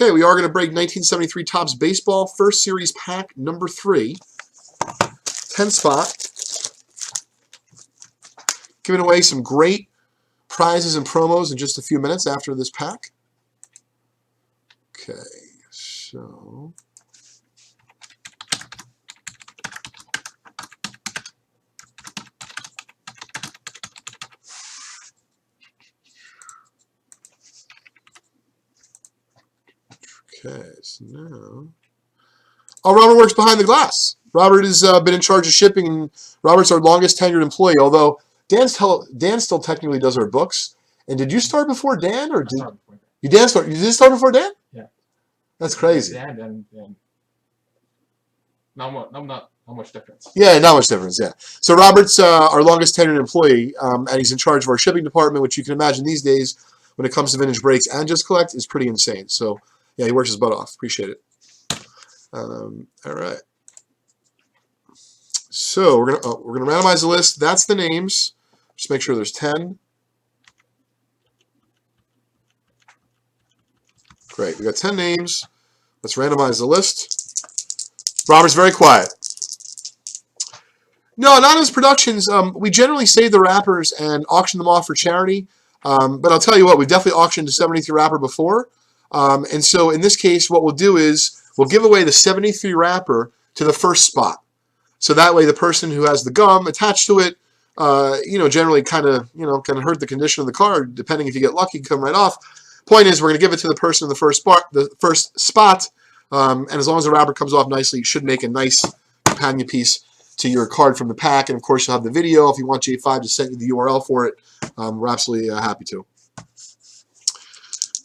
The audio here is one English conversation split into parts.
Okay, we are going to break 1973 Topps Baseball First Series pack number 3. 10 spot. Giving away some great prizes and promos in just a few minutes after this pack. Okay, so... Okay, so now... Oh, Robert works behind the glass. Robert has been in charge of shipping, and Robert's our longest tenured employee, although Dan still technically does our books. And did you start before Dan, or did you did start before Dan? Yeah. That's crazy. Dan. Not much difference. Yeah, not much difference, yeah. So Robert's our longest tenured employee, and he's in charge of our shipping department, which you can imagine these days, when it comes to vintage breaks and just collect, is pretty insane. So, yeah, he works his butt off. Appreciate it. All right. So we're gonna randomize the list. That's the names. Just make sure there's 10. Great. We got 10 names. Let's randomize the list. Robert's very quiet. No, not as productions. We generally save the wrappers and auction them off for charity. But I'll tell you what, we've definitely auctioned a 73 wrapper before. And so in this case, what we'll do is we'll give away the 73 wrapper to the first spot. So that way the person who has the gum attached to it, generally kind of hurt the condition of the card. Depending if you get lucky, come right off. Point is, we're going to give it to the person in the first spot. And as long as the wrapper comes off nicely, it should make a nice companion piece to your card from the pack. And of course, you'll have the video. If you want J5 to send you the URL for it, we're absolutely happy to.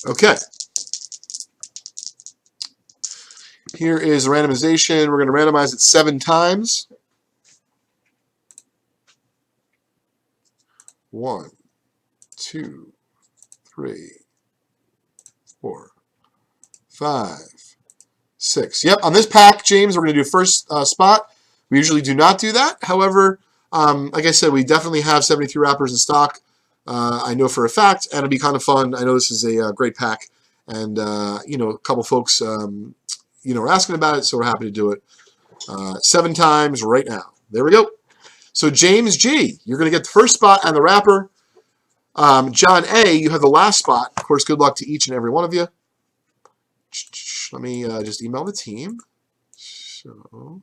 Okay. Here is the randomization. We're going to randomize it 7 times. 1, 2, 3, 4, 5, 6. Yep, on this pack, James, we're going to do first spot. We usually do not do that. However, like I said, we definitely have 73 wrappers in stock. I know for a fact, and it'll be kind of fun. I know this is a great pack, and a couple folks are asking about it, so we're happy to do it 7 times right now. There we go. So James G, you're going to get the first spot on the wrapper. John A, you have the last spot. Of course, good luck to each and every one of you. Let me just email the team. So,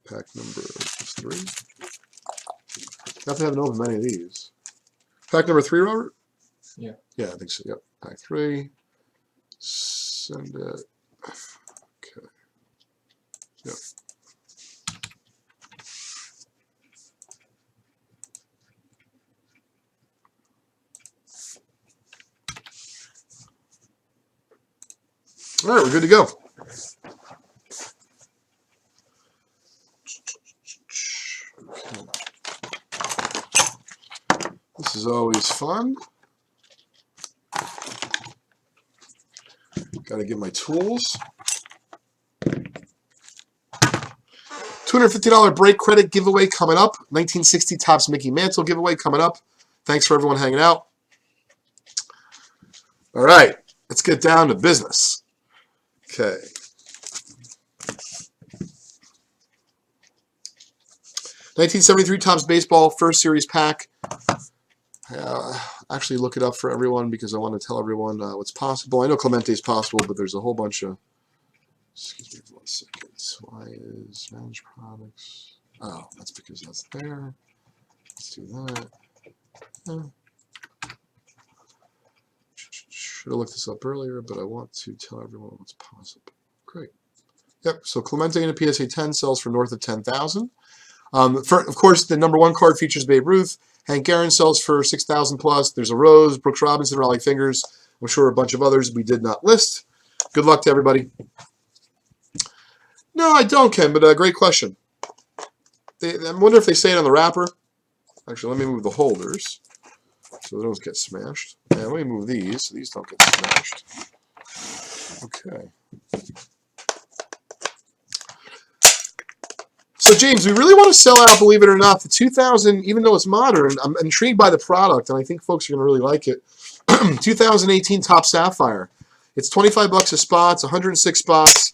pack number 3. Not to have opened many of these. Pack number 3, Robert? Yeah. Yeah, I think so. Yep. Pack 3. Send it. Okay. Yep. All right, we're good to go. This is always fun. Got to get my tools. $250 break credit giveaway coming up. 1960 Topps Mickey Mantle giveaway coming up. Thanks for everyone hanging out. All right, let's get down to business. Okay. $1973 Topps Baseball First Series pack. Actually look it up for everyone because I want to tell everyone what's possible. I know Clemente is possible, but there's a whole bunch of... Excuse me for 1 second. Why is Managed Products... Oh, that's because that's there. Let's do that. Should have looked this up earlier, but I want to tell everyone what's possible. Great. Yep, so Clemente in a PSA 10 sells for north of $10,000. Of course, the number 1 card features Babe Ruth. Hank Aaron sells for $6,000 plus. There's a Rose, Brooks Robinson, Raleigh Fingers. I'm sure a bunch of others we did not list. Good luck to everybody. No, I don't, Ken, but great question. I wonder if they say it on the wrapper. Actually, let me move the holders. so they don't get smashed. And let me move these so these don't get smashed. Okay. So, James, we really want to sell out, believe it or not. The 2000, even though it's modern, I'm intrigued by the product, and I think folks are going to really like it. 2018 Top Sapphire. It's $25 a spot. It's 106 spots.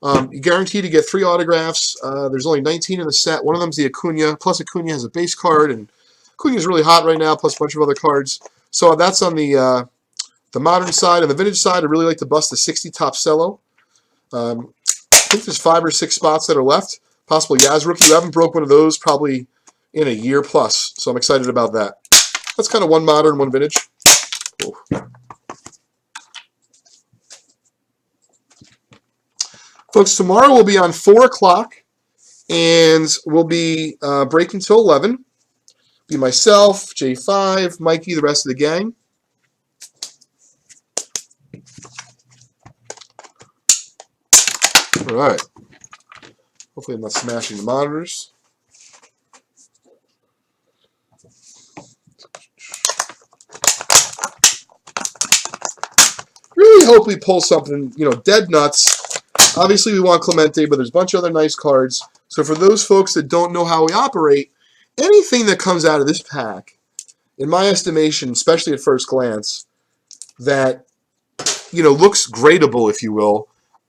You're guaranteed to get 3 autographs. There's only 19 in the set. One of them's the Acuna. Plus, Acuna has a base card, and Acuna's really hot right now, plus a bunch of other cards. So that's on the modern side. On the vintage side, I'd really like to bust the 60 Top Cello. I think there's 5 or 6 spots that are left. Possible Yaz rookie. We haven't broke one of those probably in a year plus, so I'm excited about that. That's kind of one modern, one vintage. Ooh. Folks, tomorrow we'll be on 4 o'clock, and we'll be breaking till 11. Be myself, J5, Mikey, the rest of the gang. All right. Hopefully I'm not smashing the monitors. Really hope we pull something, dead nuts. Obviously we want Clemente, but there's a bunch of other nice cards. So for those folks that don't know how we operate, anything that comes out of this pack, in my estimation, especially at first glance, that, looks gradable, if you will,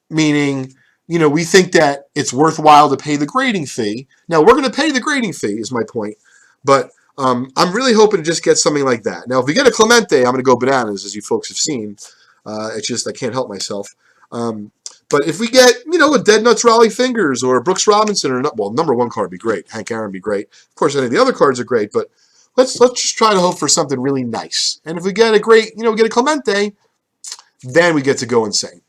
meaning... we think that it's worthwhile to pay the grading fee. Now, we're going to pay the grading fee, is my point. But I'm really hoping to just get something like that. Now, if we get a Clemente, I'm going to go bananas, as you folks have seen. It's just I can't help myself. But if we get, a Dead Nuts Raleigh Fingers or a Brooks Robinson, or number 1 card would be great. Hank Aaron would be great. Of course, any of the other cards are great. But let's just try to hope for something really nice. And if we get a great, we get a Clemente, then we get to go insane.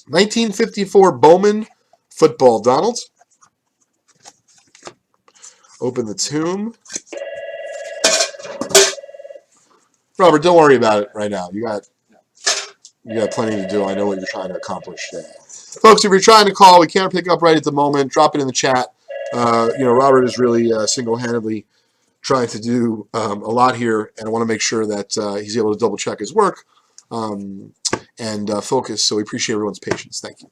1954 Bowman Football Donald. Open the tomb. Robert, don't worry about it right now. You got plenty to do. I know what you're trying to accomplish there. Folks, if you're trying to call, we can't pick up right at the moment. Drop it in the chat. Robert is really single-handedly trying to do a lot here, and I want to make sure that he's able to double-check his work. And focus. So we appreciate everyone's patience. Thank you.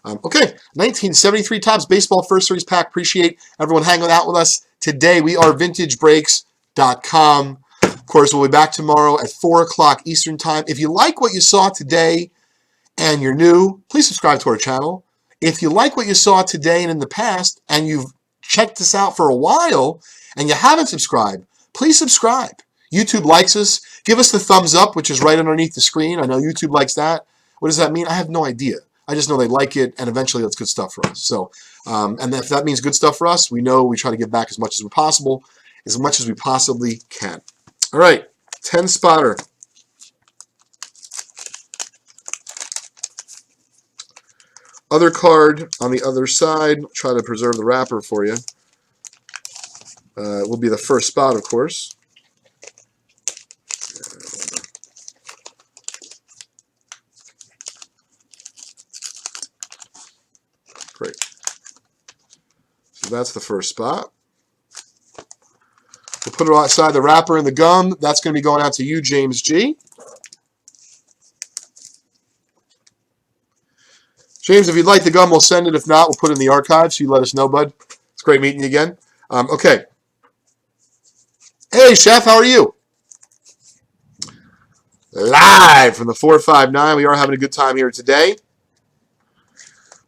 Okay, 1973 Topps Baseball First Series Pack. Appreciate everyone hanging out with us today. We are VintageBreaks.com. Of course, we'll be back tomorrow at 4 o'clock Eastern Time. If you like what you saw today and you're new, please subscribe to our channel. If you like what you saw today and in the past and you've checked this out for a while and you haven't subscribed, please subscribe. YouTube likes us. Give us the thumbs up, which is right underneath the screen. I know YouTube likes that. What does that mean? I have no idea. I just know they like it, and eventually that's good stuff for us. So, and if that means good stuff for us, we know we try to give back as much as we possible, as much as we possibly can. All right, 10 spotter. Other card on the other side. Try to preserve the wrapper for you. Will be the first spot, of course. Great. So that's the first spot. We'll put it outside the wrapper and the gum. That's going to be going out to you, James G. James, if you'd like the gum, we'll send it. If not, we'll put it in the archive, so you let us know, bud. It's great meeting you again. Okay. Hey, Chef, how are you? Live from the 459. We are having a good time here today.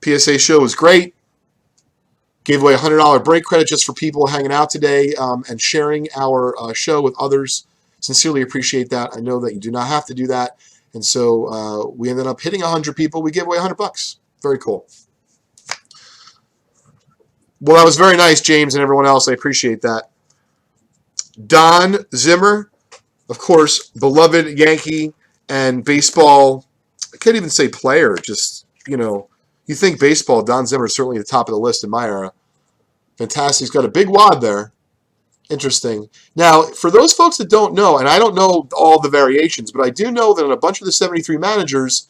PSA show was great. Gave away a $100 break credit just for people hanging out today and sharing our show with others. Sincerely appreciate that. I know that you do not have to do that. And so we ended up hitting 100 people. We gave away $100. Very cool. Well, that was very nice, James and everyone else. I appreciate that. Don Zimmer, of course, beloved Yankee and baseball. I can't even say player, just, you think baseball, Don Zimmer is certainly at the top of the list in my era. Fantastic. He's got a big wad there. Interesting. Now, for those folks that don't know, and I don't know all the variations, but I do know that in a bunch of the 73 managers,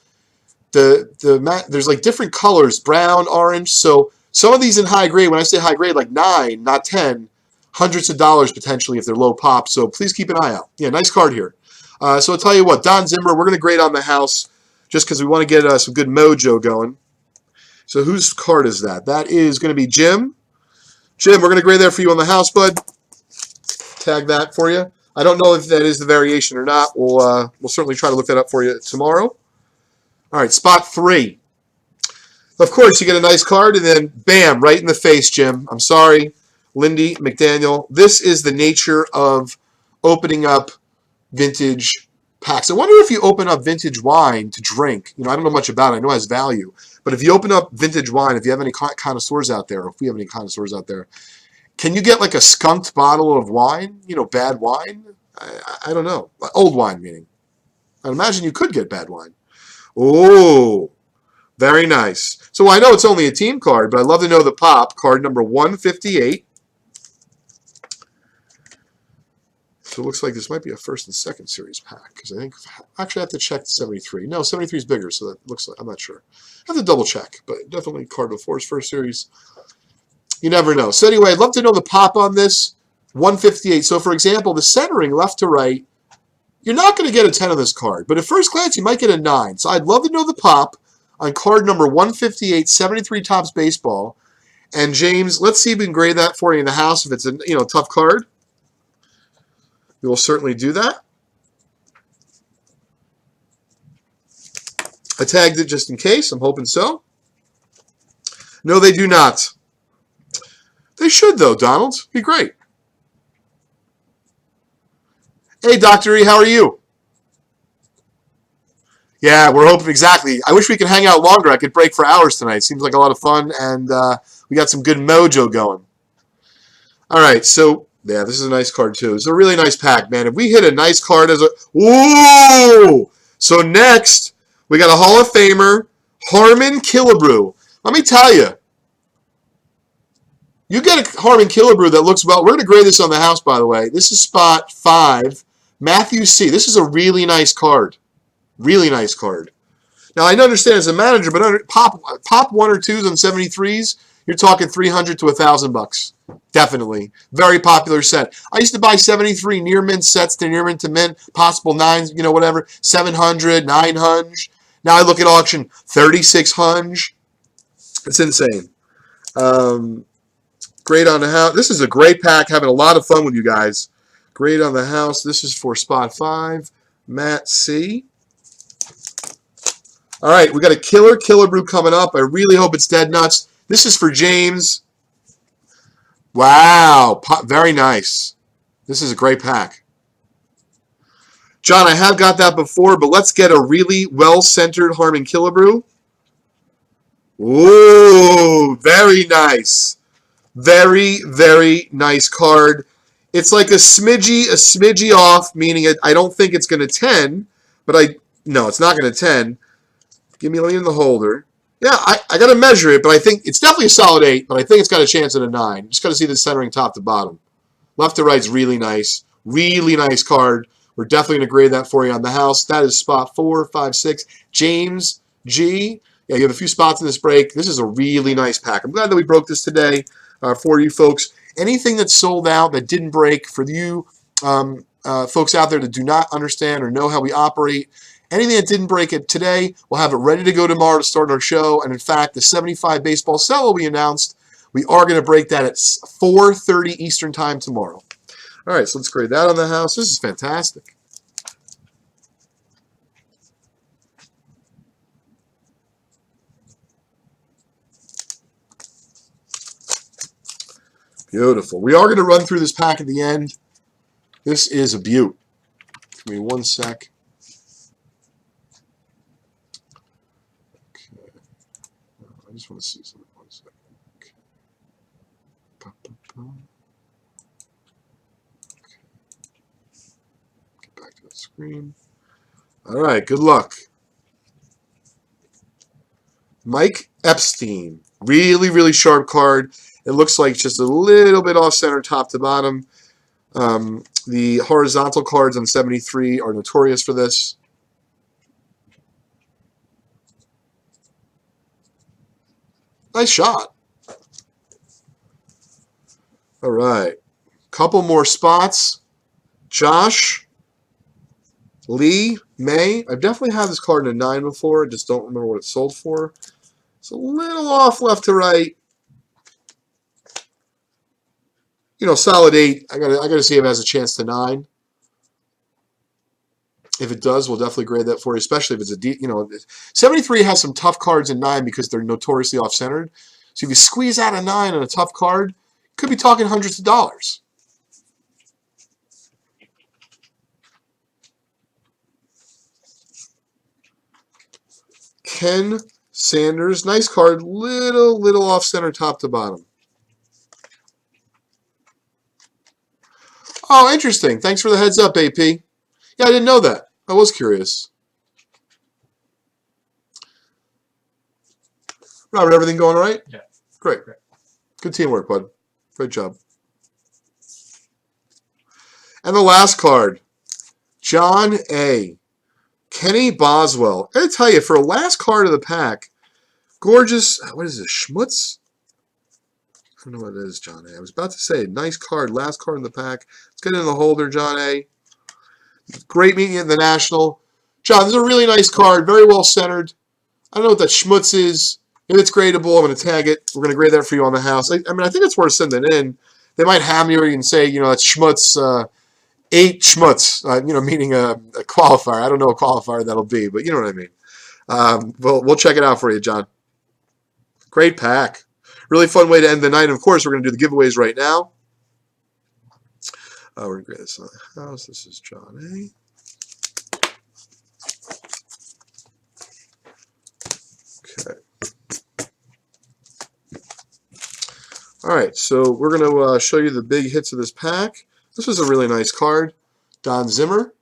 there's like different colors, brown, orange. So some of these in high grade, when I say high grade, like 9, not 10, hundreds of dollars potentially if they're low pop. So please keep an eye out. Yeah, nice card here. So I'll tell you what, Don Zimmer, we're going to grade on the house just because we want to get some good mojo going. So whose card is that? That is going to be Jim. Jim, we're going to grade there for you on the house, bud. Tag that for you. I don't know if that is the variation or not. We'll certainly try to look that up for you tomorrow. All right, spot 3. Of course, you get a nice card, and then bam, right in the face, Jim. I'm sorry, Lindy McDaniel. This is the nature of opening up vintage packs. I wonder if you open up vintage wine to drink. I don't know much about it. I know it has value. But if you open up vintage wine, if you have any connoisseurs out there, or if we have any connoisseurs out there, can you get like a skunked bottle of wine? Bad wine? I don't know. Old wine, meaning. I'd imagine you could get bad wine. Oh, very nice. So I know it's only a team card, but I'd love to know the pop. Card number 158. So it looks like this might be a first and second series pack. Because I think, actually I have to check the 73. No, 73 is bigger, so that looks like, I'm not sure. I have to double check, but definitely Cardinal Force first series. You never know. So anyway, I'd love to know the pop on this. 158. So for example, the centering left to right, you're not going to get a 10 on this card. But at first glance, you might get a 9. So I'd love to know the pop on card number 158, 73 Topps Baseball. And James, let's see if we can grade that for you in the house if it's a tough card. We will certainly do that. I tagged it just in case. I'm hoping so. No, they do not. They should, though, Donald. Be great. Hey, Dr. E, how are you? Yeah, we're hoping exactly. I wish we could hang out longer. I could break for hours tonight. Seems like a lot of fun, and we got some good mojo going. All right, so yeah, this is a nice card too. It's a really nice pack, man. If we hit a nice card as a whoa! So next we got a Hall of Famer, Harmon Killebrew. Let me tell you, you get a Harmon Killebrew that looks well. We're going to grade this on the house, by the way. This is spot 5. Matthew C. This is a really nice card. Really nice card. Now, I understand as a manager, but pop 1 or 2s on 73s, you're talking $300 to $1,000. Definitely. Very popular set. I used to buy 73 near mint sets to near mint to mint, possible 9s, whatever, 700, 900. Now I look at auction, 3600. It's insane. Great on the house. This is a great pack. Having a lot of fun with you guys. Great on the house. This is for spot 5. Matt C. All right, we got a Killebrew coming up. I really hope it's dead nuts. This is for James. Wow, very nice. This is a great pack. John, I have got that before, but let's get a really well-centered Harmon Killebrew. Ooh, very nice. Very, very nice card. It's like a smidgy off, meaning I don't think it's going to 10, but no, it's not going to 10. Give me in the holder. Yeah, I got to measure it, but I think it's definitely a solid 8, but I think it's got a chance at a 9. Just got to see the centering top to bottom. Left to right's really nice. Really nice card. We're definitely going to grade that for you on the house. That is spot 4, 5, 6. James G. Yeah, you have a few spots in this break. This is a really nice pack. I'm glad that we broke this today for you folks. Anything that's sold out that didn't break for you folks out there that do not understand or know how we operate, anything that didn't break it today, we'll have it ready to go tomorrow to start our show. And in fact, the 75 baseball sell we announced, we are going to break that at 4:30 Eastern time tomorrow. All right, so let's grade that on the house. This is fantastic. Beautiful. We are going to run through this pack at the end. This is a beaut. Give me one sec. Okay. I just want to see something. 1 second. Okay. Okay. Get back to the screen. All right, good luck. Mike Epstein. Really, really sharp card. It looks like just a little bit off center top to bottom. The horizontal cards on 73 are notorious for this. Nice shot. All right. Couple more spots. Josh, Lee, May. I've definitely had this card in a 9 before. I just don't remember what it sold for. It's a little off left to right. You know, solid 8. I gotta see if it has a chance to 9. If it does, we'll definitely grade that for you, especially if it's a deep, 73 has some tough cards in 9 because they're notoriously off-centered. So if you squeeze out a 9 on a tough card, you could be talking hundreds of dollars. Ken Sanders, nice card, little off-center top to bottom. Oh, interesting. Thanks for the heads up, AP. Yeah, I didn't know that. I was curious. Robert, everything going all right? Yeah. Great. Good teamwork, bud. Great job. And the last card, John A. Kenny Boswell. I gotta tell you, for a last card of the pack, gorgeous. What is this, Schmutz? I don't know what it is, John A. I was about to say, nice card, last card in the pack. Let's get in the holder, John A. Great meeting at the National. John, this is a really nice card, very well centered. I don't know what that Schmutz is. If it's gradable, I'm going to tag it. We're going to grade that for you on the house. I mean, I think it's worth sending in. They might have me or you can say, that's Schmutz, 8 Schmutz, meaning a qualifier. I don't know a qualifier that'll be, but you know what I mean. We'll check it out for you, John. Great pack. Really fun way to end the night. And of course, we're going to do the giveaways right now. We're going to grade this on the house. This is John A. Okay. All right, so we're going to show you the big hits of this pack. This was a really nice card. Don Zimmer,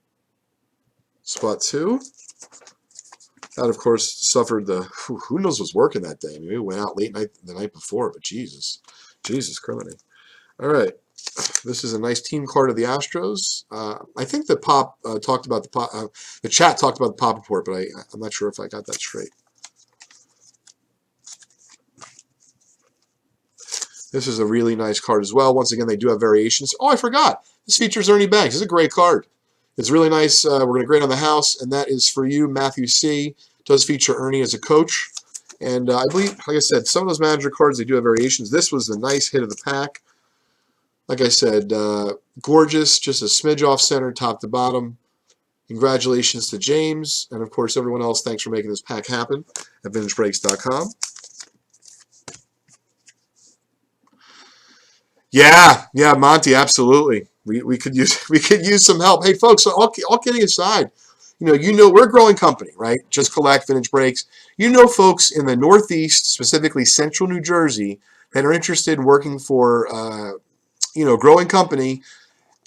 spot 2. That, of course, suffered the, who knows what's working that day. I mean, we went out late night the night before, but Jesus criminy. All right, this is a nice team card of the Astros. I think the Pop talked about the chat talked about the Pop report, but I'm not sure if I got that straight. This is a really nice card as well. Once again, they do have variations. Oh, I forgot. This features Ernie Banks. This is a great card. It's really nice. We're going to grade on the house, and that is for you, Matthew C. It does feature Ernie as a coach. And I believe, like I said, some of those manager cards, they do have variations. This was the nice hit of the pack. Like I said, gorgeous, just a smidge off center, top to bottom. Congratulations to James. And, of course, everyone else, thanks for making this pack happen at VintageBreaks.com. Yeah, Monty, absolutely. We could use some help. Hey, folks, all kidding aside, we're a growing company, right? Just Collect, Vintage Breaks. Folks in the Northeast, specifically Central New Jersey, that are interested in working for, a growing company.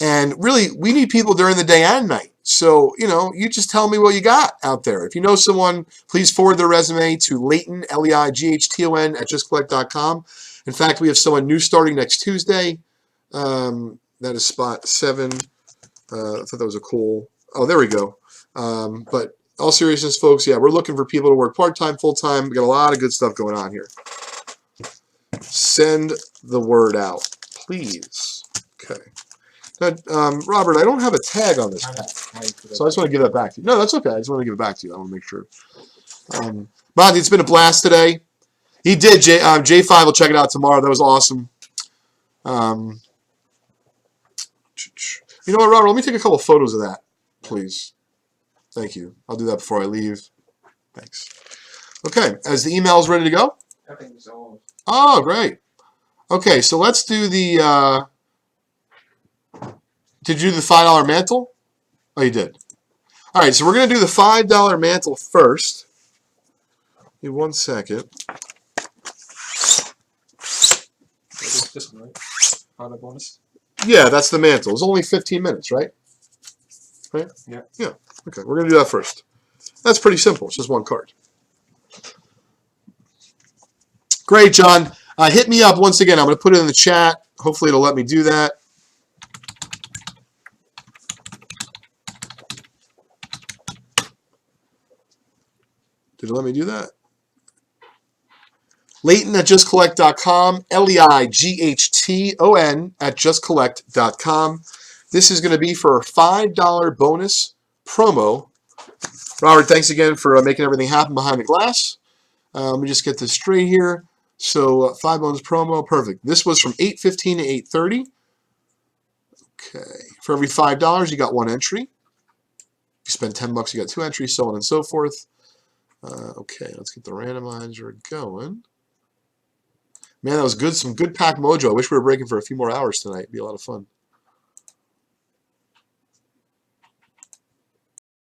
And really, we need people during the day and night. So, you just tell me what you got out there. If you know someone, please forward their resume to Leighton, Leighton, at justcollect.com. In fact, we have someone new starting next Tuesday. That is spot 7. I thought that was a cool. Oh, there we go. But all seriousness, folks, yeah, we're looking for people to work part-time, full-time. We got a lot of good stuff going on here. Send the word out, please. Okay. Now, Robert, I don't have a tag on this pack, so I just want to give that back to you. No, that's okay. I just want to give it back to you. I want to make sure. Monty, it's been a blast today. He did. J5 will check it out tomorrow. That was awesome. You know what, Robert? Let me take a couple of photos of that, please. Thank you. I'll do that before I leave. Thanks. Okay. As the email's ready to go? Everything's all. Oh, great. Okay, so let's do the... Did you do the $5 mantle? Oh, you did. All right, so we're going to do the $5 mantle first. Give me 1 second. This one, right? Product bonus. Yeah, that's the mantle. It's only 15 minutes, right? Right? Yeah. Yeah. Okay, we're going to do that first. That's pretty simple. It's just 1 card. Great, John. Hit me up once again. I'm going to put it in the chat. Hopefully it'll let me do that. Did it let me do that? Leighton at justcollect.com, Leighton at justcollect.com. This is going to be for a $5 bonus promo. Robert, thanks again for making everything happen behind the glass. Let me just get this straight here. So 5 bonus promo, perfect. This was from 8:15 to 8:30. Okay, for every $5, you got 1 entry. If you spend $10, you got 2 entries, so on and so forth. Okay, let's get the randomizer going. Man, that was good. Some good pack mojo. I wish we were breaking for a few more hours tonight. It'd be a lot of fun.